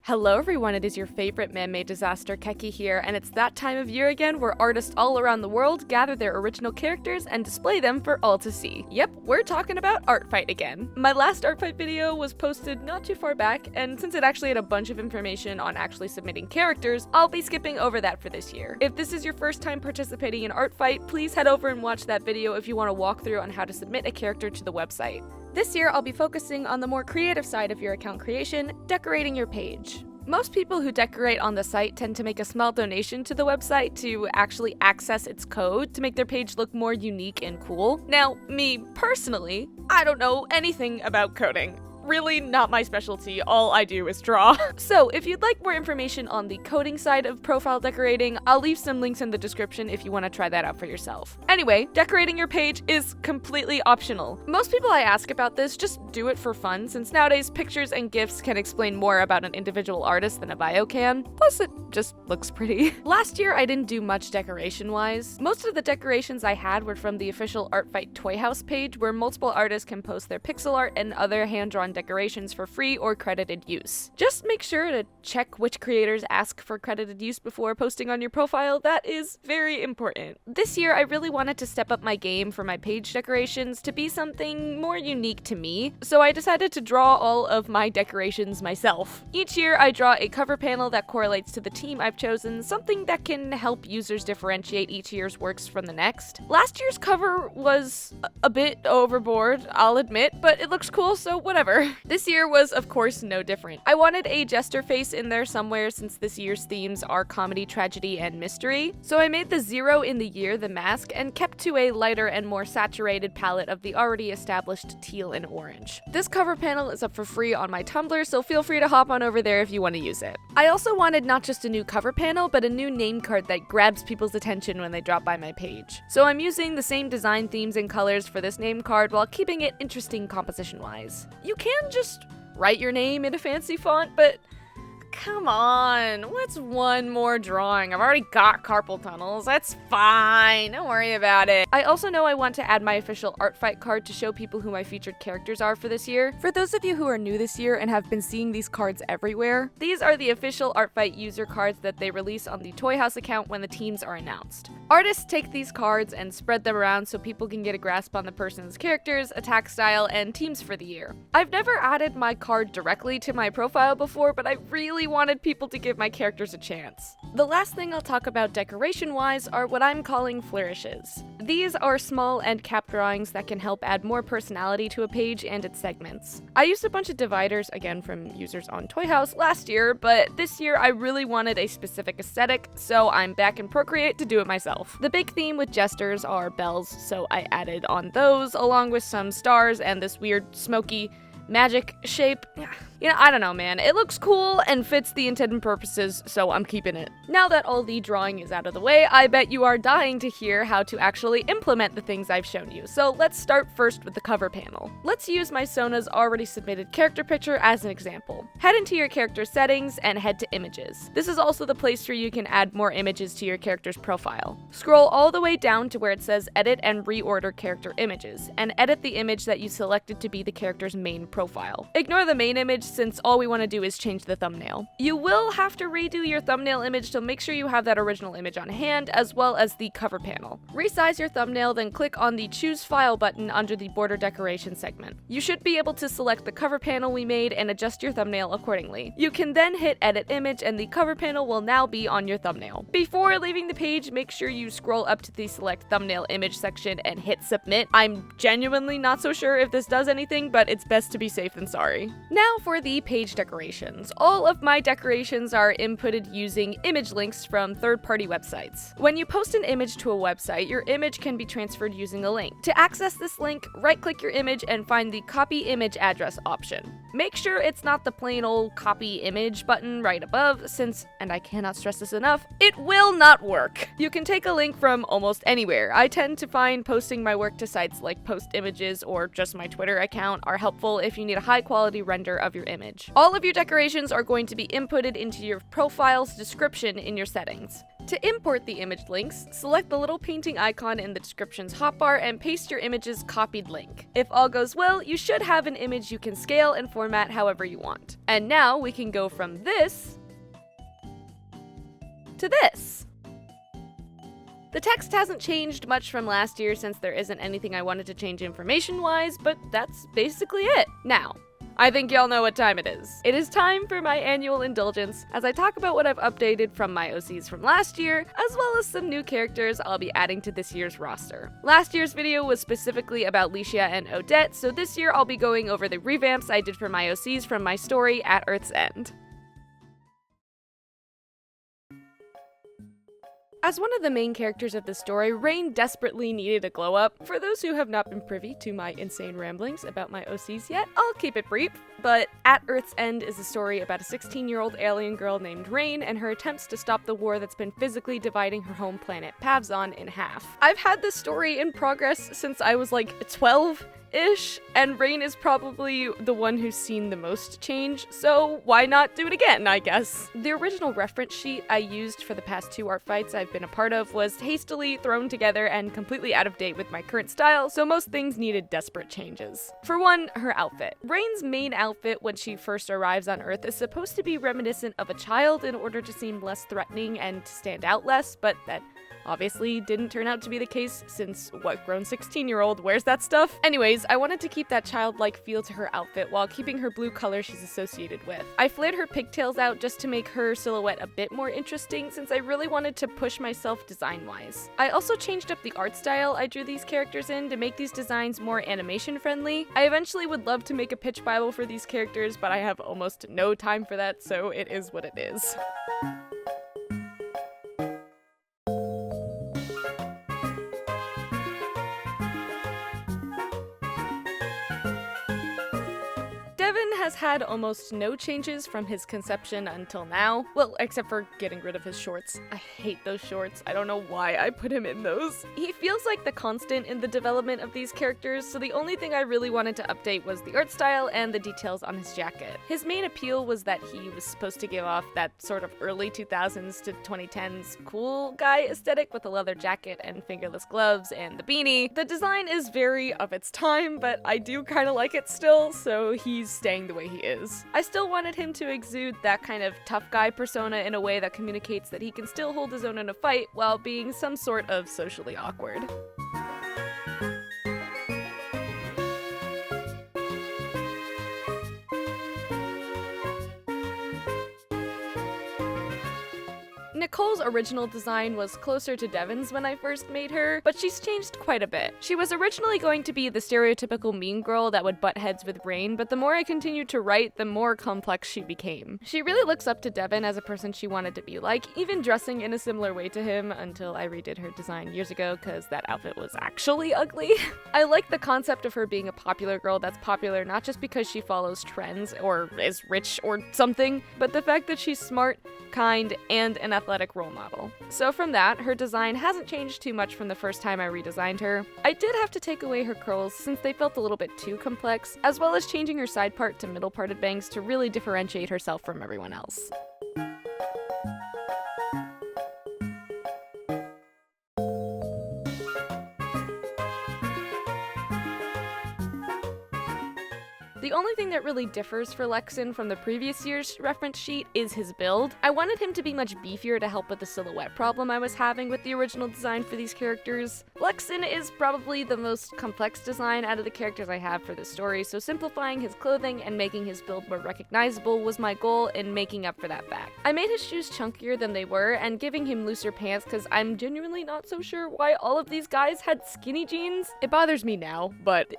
Hello everyone, it is your favorite man-made disaster, Keki here, and it's that time of year again where artists all around the world gather their original characters and display them for all to see. Yep, we're talking about art fight again. My last art fight video was posted not too far back, and since it actually had a bunch of information on actually submitting characters, I'll be skipping over that for this year. If this is your first time participating in art fight, please head over and watch that video if you want a walkthrough on how to submit a character to the website. This year, I'll be focusing on the more creative side of your account creation, decorating your page. Most people who decorate on the site tend to make a small donation to the website to actually access its code to make their page look more unique and cool. Now, me personally, I don't know anything about coding. Really not my specialty, all I do is draw. So if you'd like more information on the coding side of profile decorating, I'll leave some links in the description if you want to try that out for yourself. Anyway, decorating your page is completely optional. Most people I ask about this just do it for fun, since nowadays pictures and GIFs can explain more about an individual artist than a bio can. Plus it just looks pretty. Last year I didn't do much decoration-wise. Most of the decorations I had were from the official Art Fight Toy House page, where multiple artists can post their pixel art and other hand-drawn decorations for free or credited use. Just make sure to check which creators ask for credited use before posting on your profile. That is very important. This year, I really wanted to step up my game for my page decorations to be something more unique to me, so I decided to draw all of my decorations myself. Each year, I draw a cover panel that correlates to the team I've chosen, something that can help users differentiate each year's works from the next. Last year's cover was a bit overboard, I'll admit, but it looks cool, so whatever. This year was, of course, no different. I wanted a jester face in there somewhere since this year's themes are comedy, tragedy, and mystery. So I made the 0 in the year the mask and kept to a lighter and more saturated palette of the already established teal and orange. This cover panel is up for free on my Tumblr, so feel free to hop on over there if you want to use it. I also wanted not just a new cover panel, but a new name card that grabs people's attention when they drop by my page. So I'm using the same design themes and colors for this name card while keeping it interesting composition-wise. You can just write your name in a fancy font, but come on, what's one more drawing? I've already got carpal tunnels, that's fine, don't worry about it. I also know I want to add my official art fight card to show people who my featured characters are for this year. For those of you who are new this year and have been seeing these cards everywhere, these are the official art fight user cards that they release on the Toy House account when the teams are announced. Artists take these cards and spread them around so people can get a grasp on the person's characters, attack style, and teams for the year. I've never added my card directly to my profile before, but I really wanted people to give my characters a chance. The last thing I'll talk about decoration-wise are what I'm calling flourishes. These are small end cap drawings that can help add more personality to a page and its segments. I used a bunch of dividers, again from users on Toy House, last year, but this year I really wanted a specific aesthetic, so I'm back in Procreate to do it myself. The big theme with jesters are bells, so I added on those, along with some stars and this weird smoky magic shape. I don't know, man. It looks cool and fits the intended purposes, so I'm keeping it. Now that all the drawing is out of the way, I bet you are dying to hear how to actually implement the things I've shown you. So let's start first with the cover panel. Let's use my Sona's already submitted character picture as an example. Head into your character settings and head to images. This is also the place where you can add more images to your character's profile. Scroll all the way down to where it says edit and reorder character images, and edit the image that you selected to be the character's main profile. Ignore the main image since all we want to do is change the thumbnail. You will have to redo your thumbnail image, so make sure you have that original image on hand, as well as the cover panel. Resize your thumbnail, then click on the Choose File button under the Border Decoration segment. You should be able to select the cover panel we made and adjust your thumbnail accordingly. You can then hit Edit Image, and the cover panel will now be on your thumbnail. Before leaving the page, make sure you scroll up to the Select Thumbnail Image section and hit Submit. I'm genuinely not so sure if this does anything, but it's best to be safe than sorry. Now for the page decorations. All of my decorations are inputted using image links from third-party websites. When you post an image to a website, your image can be transferred using a link. To access this link, right-click your image and find the Copy Image Address option. Make sure it's not the plain old Copy Image button right above, since, and I cannot stress this enough, it will not work. You can take a link from almost anywhere. I tend to find posting my work to sites like Post Images or just my Twitter account are helpful if you need a high-quality render of your image. All of your decorations are going to be inputted into your profile's description in your settings. To import the image links, select the little painting icon in the description's hotbar and paste your image's copied link. If all goes well, you should have an image you can scale and format however you want. And now we can go from this to this. The text hasn't changed much from last year since there isn't anything I wanted to change information-wise, but that's basically it. Now, I think y'all know what time it is. It is time for my annual indulgence as I talk about what I've updated from my OCs from last year, as well as some new characters I'll be adding to this year's roster. Last year's video was specifically about Licia and Odette, so this year I'll be going over the revamps I did for my OCs from my story At Earth's End. As one of the main characters of the story, Rain desperately needed a glow up. For those who have not been privy to my insane ramblings about my OCs yet, I'll keep it brief. But At Earth's End is a story about a 16-year-old alien girl named Rain and her attempts to stop the war that's been physically dividing her home planet, Pavzon, in half. I've had this story in progress since I was like 12-ish, and Rain is probably the one who's seen the most change, so why not do it again, I guess? The original reference sheet I used for the past 2 art fights I've been a part of was hastily thrown together and completely out of date with my current style, so most things needed desperate changes. For one, her outfit. Rain's main outfit when she first arrives on Earth is supposed to be reminiscent of a child in order to seem less threatening and to stand out less, but that obviously didn't turn out to be the case since what grown 16-year-old wears that stuff? Anyways, I wanted to keep that childlike feel to her outfit while keeping her blue color she's associated with. I flared her pigtails out just to make her silhouette a bit more interesting since I really wanted to push myself design-wise. I also changed up the art style I drew these characters in to make these designs more animation-friendly. I eventually would love to make a pitch Bible for these characters, but I have almost no time for that, so it is what it is. Devin has had almost no changes from his conception until now. Well, except for getting rid of his shorts. I hate those shorts. I don't know why I put him in those. He feels like the constant in the development of these characters, so the only thing I really wanted to update was the art style and the details on his jacket. His main appeal was that he was supposed to give off that sort of early 2000s to 2010s cool guy aesthetic with a leather jacket and fingerless gloves and the beanie. The design is very of its time, but I do kind of like it still, so he's staying the way he is. I still wanted him to exude that kind of tough guy persona in a way that communicates that he can still hold his own in a fight while being some sort of socially awkward. Nicole's original design was closer to Devin's when I first made her, but she's changed quite a bit. She was originally going to be the stereotypical mean girl that would butt heads with Rain, but the more I continued to write, the more complex she became. She really looks up to Devin as a person she wanted to be like, even dressing in a similar way to him until I redid her design years ago because that outfit was actually ugly. I like the concept of her being a popular girl that's popular not just because she follows trends or is rich or something, but the fact that she's smart, kind, and an athletic role model. So from that, her design hasn't changed too much from the first time I redesigned her. I did have to take away her curls since they felt a little bit too complex, as well as changing her side part to middle parted bangs to really differentiate herself from everyone else. The only thing that really differs for Lexin from the previous year's reference sheet is his build. I wanted him to be much beefier to help with the silhouette problem I was having with the original design for these characters. Lexin is probably the most complex design out of the characters I have for this story, so simplifying his clothing and making his build more recognizable was my goal in making up for that fact. I made his shoes chunkier than they were and giving him looser pants because I'm genuinely not so sure why all of these guys had skinny jeans. It bothers me now, but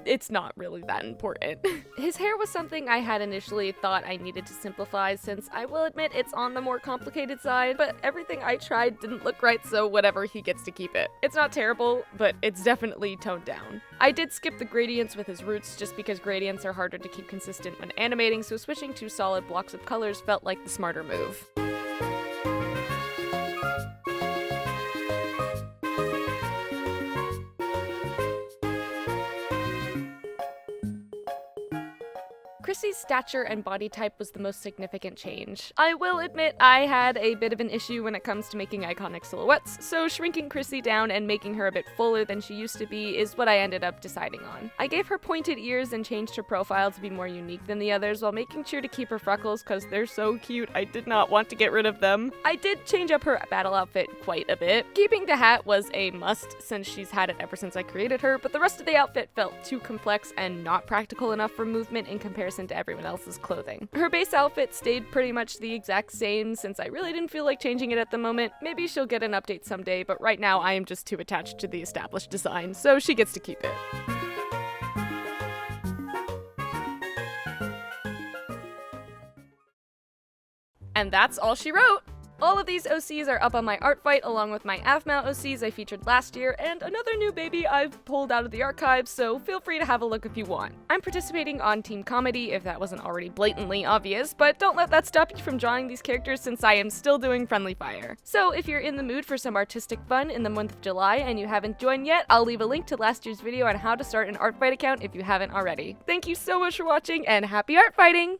it's not really that important. His hair was something I had initially thought I needed to simplify since I will admit it's on the more complicated side, but everything I tried didn't look right, so whatever, he gets to keep it. It's not terrible, but it's definitely toned down. I did skip the gradients with his roots just because gradients are harder to keep consistent when animating, so switching to solid blocks of colors felt like the smarter move. Chrissy's stature and body type was the most significant change. I will admit I had a bit of an issue when it comes to making iconic silhouettes, so shrinking Chrissy down and making her a bit fuller than she used to be is what I ended up deciding on. I gave her pointed ears and changed her profile to be more unique than the others while making sure to keep her freckles because they're so cute. I did not want to get rid of them. I did change up her battle outfit quite a bit. Keeping the hat was a must since she's had it ever since I created her, but the rest of the outfit felt too complex and not practical enough for movement in comparison to everyone else's clothing. Her base outfit stayed pretty much the exact same since I really didn't feel like changing it at the moment. Maybe she'll get an update someday, but right now I am just too attached to the established design, so she gets to keep it. And that's all she wrote! All of these OCs are up on my art fight along with my lmao OCs I featured last year and another new baby I've pulled out of the archives, so feel free to have a look if you want. I'm participating on Team Comedy if that wasn't already blatantly obvious, but don't let that stop you from drawing these characters since I am still doing Friendly Fire. So if you're in the mood for some artistic fun in the month of July and you haven't joined yet, I'll leave a link to last year's video on how to start an art fight account if you haven't already. Thank you so much for watching and happy art fighting!